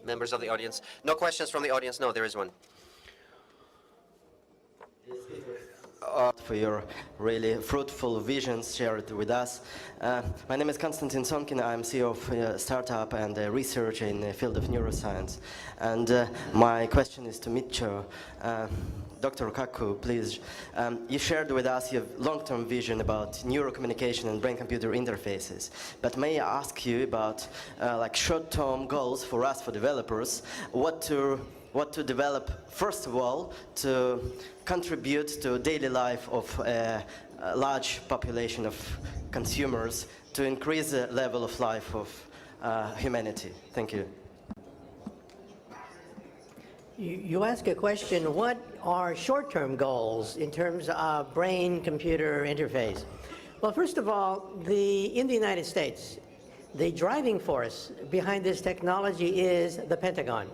Members of the audience? No questions from the audience? No, there is one. For your really fruitful visions shared with us. My name is Konstantin Somkin. I'm CEO of a startup and research in the field of neuroscience. And my question is to Michio. Dr. Kaku, please. You shared with us your long-term vision about neurocommunication and brain-computer interfaces. But may I ask you about like short-term goals for us, for developers, what to develop, first of all, to contribute to daily life of a large population of consumers, to increase the level of life of humanity. Thank you. You ask a question, what are short-term goals in terms of brain-computer interface? Well, first of all, in the United States, the driving force behind this technology is the Pentagon.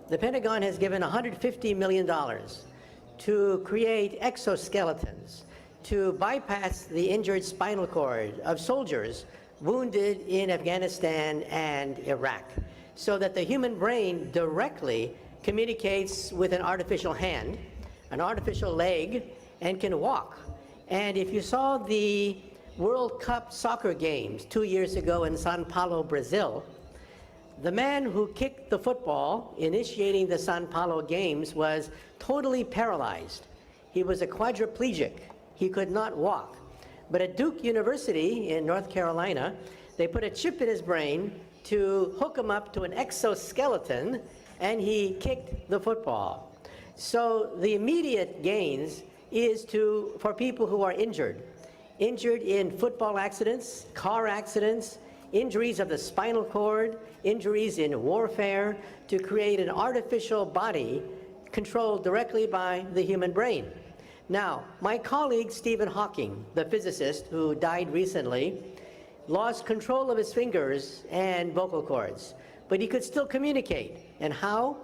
The Pentagon has given $150 million to create exoskeletons to bypass the injured spinal cord of soldiers wounded in Afghanistan and Iraq, so that the human brain directly communicates with an artificial hand, an artificial leg, and can walk. And if you saw the World Cup soccer games 2 years ago in Sao Paulo, Brazil, the man who kicked the football, initiating the Sao Paulo games, was totally paralyzed. He was a quadriplegic. He could not walk. But at Duke University in North Carolina, they put a chip in his brain to hook him up to an exoskeleton, and he kicked the football. So the immediate gains is for people who are injured in football accidents, car accidents, injuries of the spinal cord, injuries in warfare, to create an artificial body controlled directly by the human brain. Now, my colleague Stephen Hawking, the physicist who died recently, lost control of his fingers and vocal cords, but he could still communicate. And how?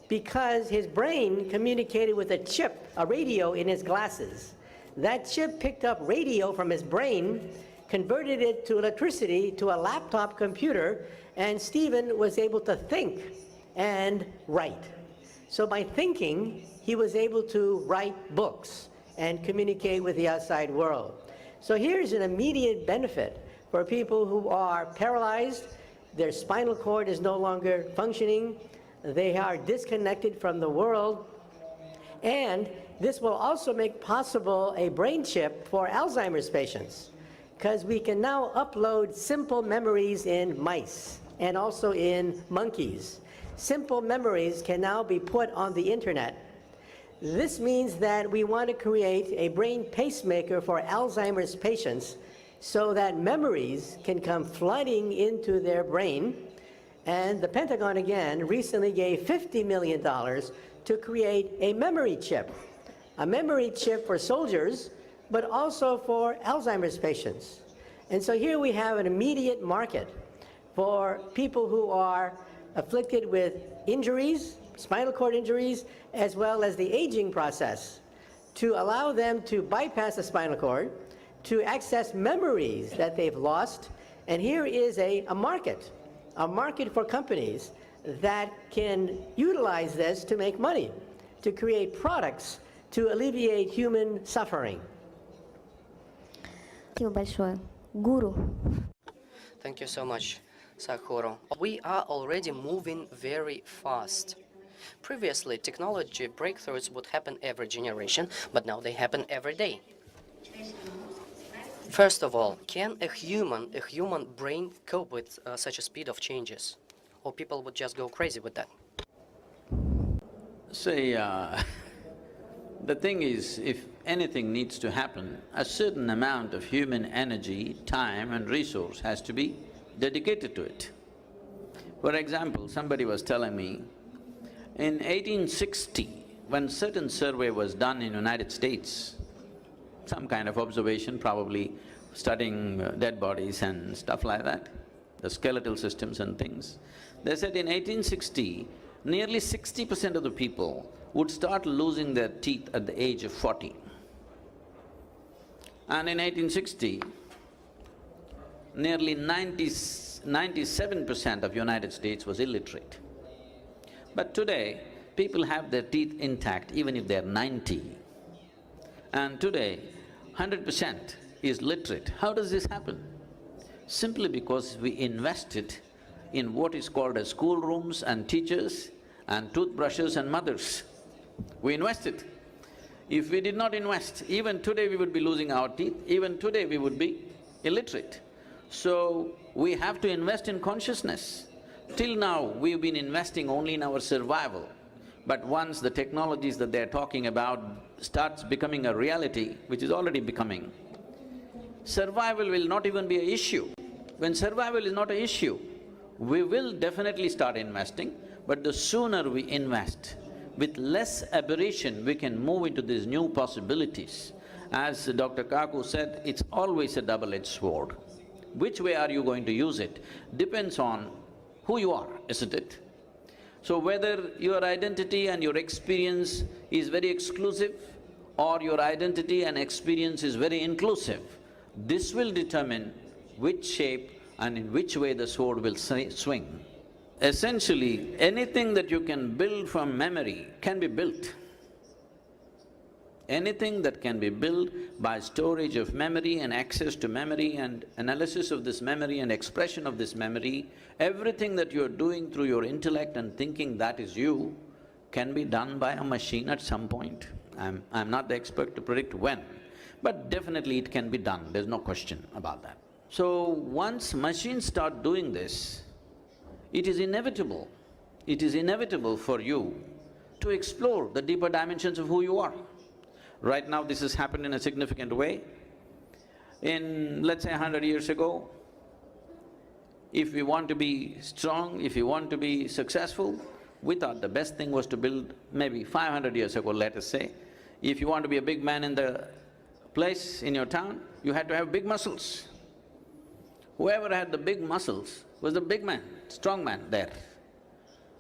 Because his brain communicated with a chip, a radio in his glasses. That chip picked up radio from his brain, converted it to electricity to a laptop computer, and Stephen was able to think and write. So by thinking, he was able to write books and communicate with the outside world. So here's an immediate benefit for people who are paralyzed, their spinal cord is no longer functioning, they are disconnected from the world, and this will also make possible a brain chip for Alzheimer's patients, because we can now upload simple memories in mice and also in monkeys. Simple memories can now be put on the internet. This means that we want to create a brain pacemaker for Alzheimer's patients so that memories can come flooding into their brain. And the Pentagon, again, recently gave $50 million to create a memory chip for soldiers, but also for Alzheimer's patients. And so here we have an immediate market for people who are afflicted with injuries, spinal cord injuries, as well as the aging process, to allow them to bypass the spinal cord, to access memories that they've lost. And here is a market for companies that can utilize this to make money, to create products to alleviate human suffering. Спасибо большое. Guru. Thank you so much, Sadhguru. We are already moving very fast. Previously, technology breakthroughs would happen every generation, but now they happen every day. First of all, can a human brain cope with such a speed of changes? Or people would just go crazy with that? See, the thing is, if anything needs to happen, a certain amount of human energy, time and resource has to be dedicated to it. For example, somebody was telling me, in 1860, when certain survey was done in United States, some kind of observation, probably studying dead bodies and stuff like that, the skeletal systems and things, they said in 1860, nearly 60% of the people would start losing their teeth at the age of 40. And in 1860, nearly 90 97% of United States was illiterate. But today, people have their teeth intact even if they're 90. And today, 100% is literate. How does this happen? Simply because we invested in what is called as schoolrooms and teachers and toothbrushes and mothers. We invested. If we did not invest, even today we would be losing our teeth, even today we would be illiterate. So, we have to invest in consciousness. Till now, we've been investing only in our survival. But once the technologies that they're talking about starts becoming a reality, which is already becoming, survival will not even be an issue. When survival is not an issue, we will definitely start investing, but the sooner we invest, with less aberration, we can move into these new possibilities. As Dr. Kaku said, it's always a double-edged sword. Which way are you going to use it depends on who you are, isn't it? So whether your identity and your experience is very exclusive or your identity and experience is very inclusive, this will determine which shape and in which way the sword will swing. Essentially, anything that you can build from memory can be built. Anything that can be built by storage of memory and access to memory and analysis of this memory and expression of this memory, everything that you're doing through your intellect and thinking that is you, can be done by a machine at some point. I'm not the expert to predict when, but definitely it can be done, there's no question about that. So, once machines start doing this, it is inevitable for you to explore the deeper dimensions of who you are. Right now, this has happened in a significant way. In, let's say, 100 years ago, if we want to be strong, if we want to be successful, we thought the best thing was to build, maybe 500 years ago, let us say, if you want to be a big man in the place, in your town, you had to have big muscles. Whoever had the big muscles was the big man, strong man there.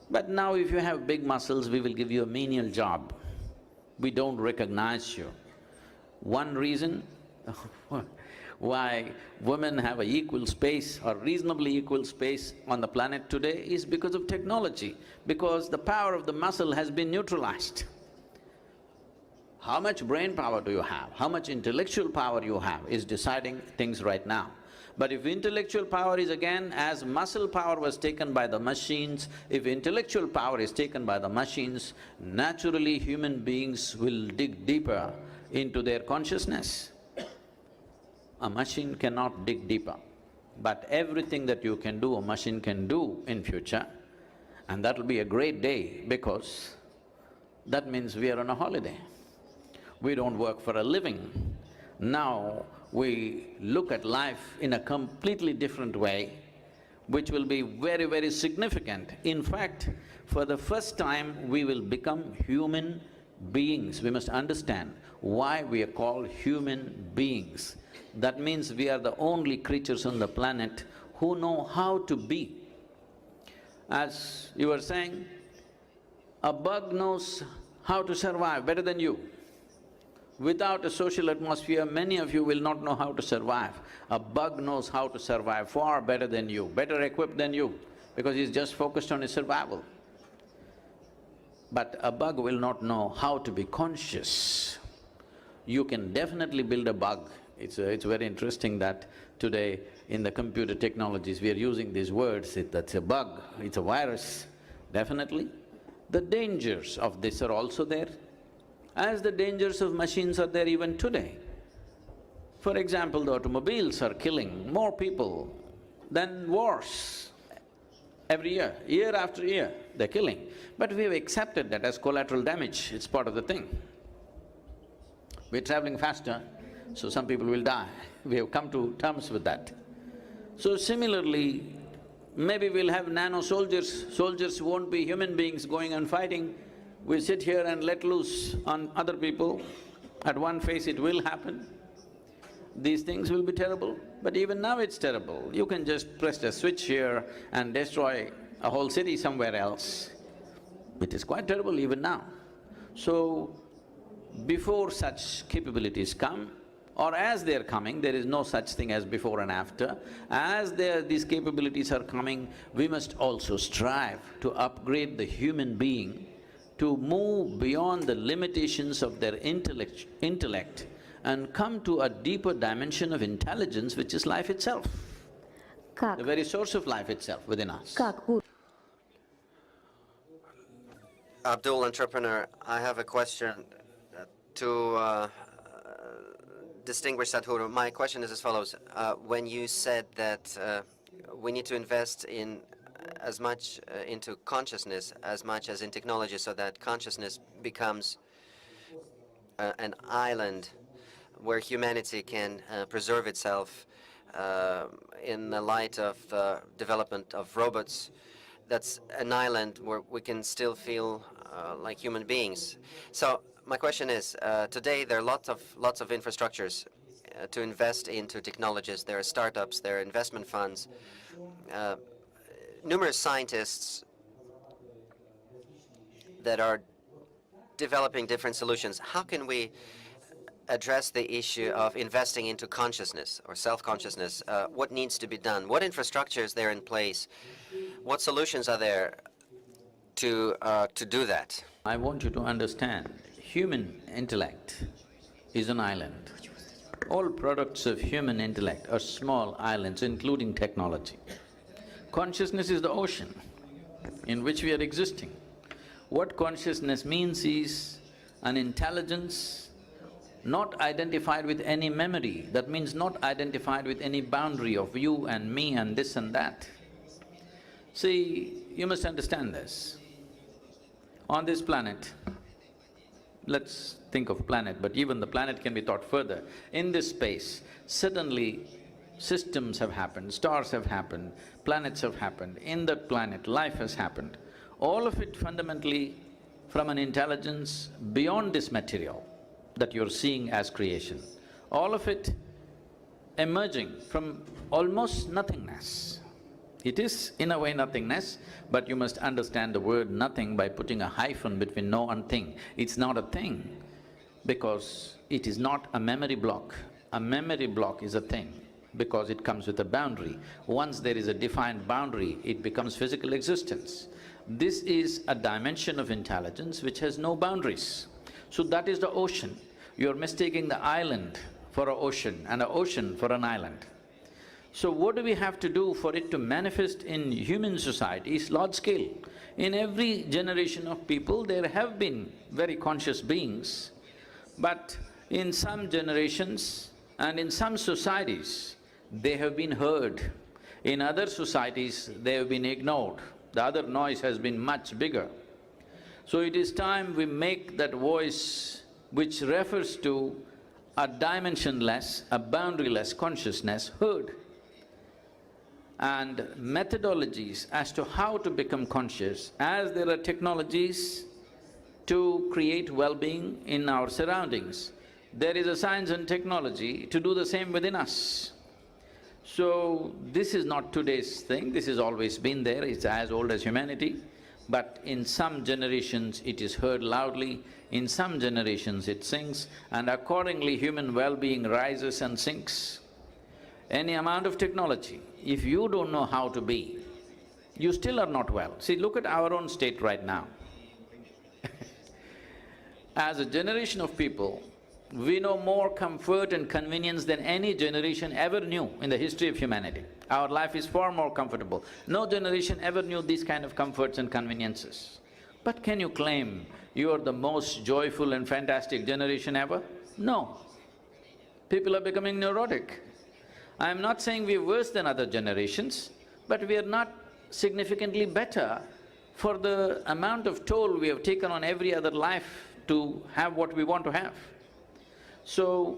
But now if you have big muscles, we will give you a menial job. We don't recognize you. One reason why women have an equal space or reasonably equal space on the planet today is because of technology, because the power of the muscle has been neutralized. How much brain power do you have, how much intellectual power you have is deciding things right now. But if intellectual power is again, as muscle power was taken by the machines, if intellectual power is taken by the machines, naturally human beings will dig deeper into their consciousness. A machine cannot dig deeper, but everything that you can do, a machine can do in future, and that'll be a great day because that means we are on a holiday. We don't work for a living. Now, we look at life in a completely different way, which will be very, very significant. In fact, for the first time, we will become human beings. We must understand why we are called human beings. That means we are the only creatures on the planet who know how to be. As you were saying, a bug knows how to survive better than you. Without a social atmosphere, many of you will not know how to survive. A bug knows how to survive far better than you, better equipped than you, because he's just focused on his survival. But a bug will not know how to be conscious. You can definitely build a bug. It's very interesting that today in the computer technologies we are using these words, that's a bug, it's a virus. Definitely. The dangers of this are also there, as the dangers of machines are there even today. For example, the automobiles are killing more people than wars. Every year after year, they're killing. But we have accepted that as collateral damage, it's part of the thing. We're traveling faster, so some people will die. We have come to terms with that. So similarly, maybe we'll have nano-soldiers, soldiers who won't be human beings going and fighting. We sit here and let loose on other people. At one phase it will happen. These things will be terrible, but even now it's terrible. You can just press a switch here and destroy a whole city somewhere else. It is quite terrible even now. So, before such capabilities come, or as they're coming, there is no such thing as before and after. As these capabilities are coming, we must also strive to upgrade the human being to move beyond the limitations of their intellect and come to a deeper dimension of intelligence, which is life itself, the very source of life itself within us. Как, Гуру? Abdul, entrepreneur, I have a question to distinguish Sadhguru. My question is as follows. When you said that we need to invest in as much into consciousness as much as in technology, so that consciousness becomes an island where humanity can preserve itself in the light of the development of robots, that's an island where we can still feel like human beings. So my question is, today there are lots of infrastructures to invest into technologies. There are startups, there are investment funds, numerous scientists that are developing different solutions. How can we address the issue of investing into consciousness or self-consciousness? What needs to be done? What infrastructure is there in place? What solutions are there to do that? I want you to understand, human intellect is an island. All products of human intellect are small islands, including technology. Consciousness is the ocean in which we are existing. What consciousness means is an intelligence not identified with any memory, that means not identified with any boundary of you and me and this and that. See, you must understand this. On this planet, let's think of planet, but even the planet can be thought further. In this space, suddenly systems have happened, stars have happened, planets have happened. In that planet, life has happened. All of it fundamentally from an intelligence beyond this material that you're seeing as creation. All of it emerging from almost nothingness. It is in a way nothingness, but you must understand the word nothing by putting a hyphen between no and thing. It's not a thing because it is not a memory block. A memory block is a thing because it comes with a boundary. Once there is a defined boundary, it becomes physical existence. This is a dimension of intelligence which has no boundaries. So that is the ocean. You're mistaking the island for an ocean and an ocean for an island. So what do we have to do for it to manifest in human society is large scale. In every generation of people, there have been very conscious beings, but in some generations and in some societies, they have been heard. In other societies, they have been ignored. The other noise has been much bigger. So it is time we make that voice which refers to a dimensionless, a boundaryless consciousness heard. And methodologies as to how to become conscious, as there are technologies to create well-being in our surroundings, there is a science and technology to do the same within us. So, this is not today's thing, this has always been there, it's as old as humanity. But in some generations it is heard loudly, in some generations it sinks, and accordingly human well-being rises and sinks. Any amount of technology, if you don't know how to be, you still are not well. See, look at our own state right now. As a generation of people, we know more comfort and convenience than any generation ever knew in the history of humanity. Our life is far more comfortable. No generation ever knew these kind of comforts and conveniences. But can you claim you are the most joyful and fantastic generation ever? No. People are becoming neurotic. I am not saying we're worse than other generations, but we are not significantly better for the amount of toll we have taken on every other life to have what we want to have. So,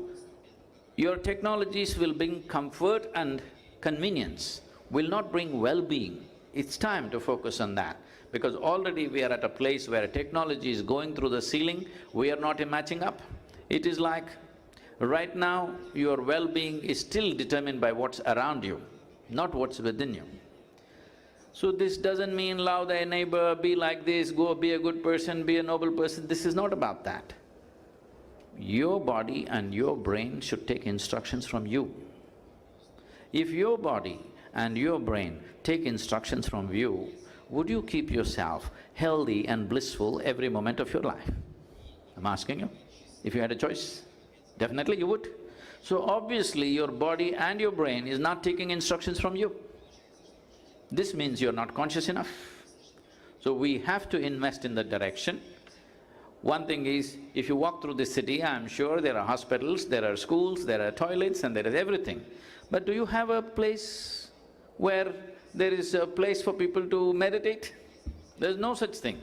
your technologies will bring comfort and convenience, will not bring well-being. It's time to focus on that, because already we are at a place where technology is going through the ceiling, we are not matching up. It is like, right now, your well-being is still determined by what's around you, not what's within you. So this doesn't mean love thy neighbor, be like this, go be a good person, be a noble person, this is not about that. Your body and your brain should take instructions from you. If your body and your brain take instructions from you, would you keep yourself healthy and blissful every moment of your life? I'm asking you. If you had a choice, definitely you would. So obviously your body and your brain is not taking instructions from you. This means you're not conscious enough. So we have to invest in that direction. One thing is, if you walk through the city, I'm sure there are hospitals, there are schools, there are toilets and there is everything. But do you have a place where there is a place for people to meditate? There's no such thing.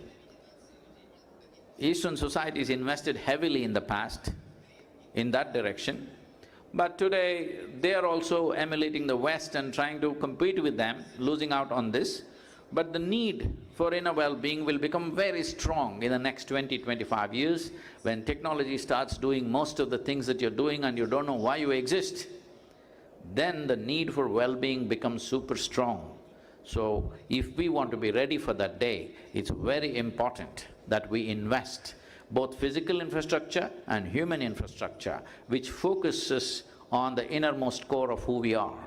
Eastern societies invested heavily in the past in that direction, but today they are also emulating the West and trying to compete with them, losing out on this. But the need for inner well-being will become very strong in the next 20–25 years when technology starts doing most of the things that you're doing and you don't know why you exist. Then the need for well-being becomes super strong. So, if we want to be ready for that day, it's very important that we invest both physical infrastructure and human infrastructure, which focuses on the innermost core of who we are.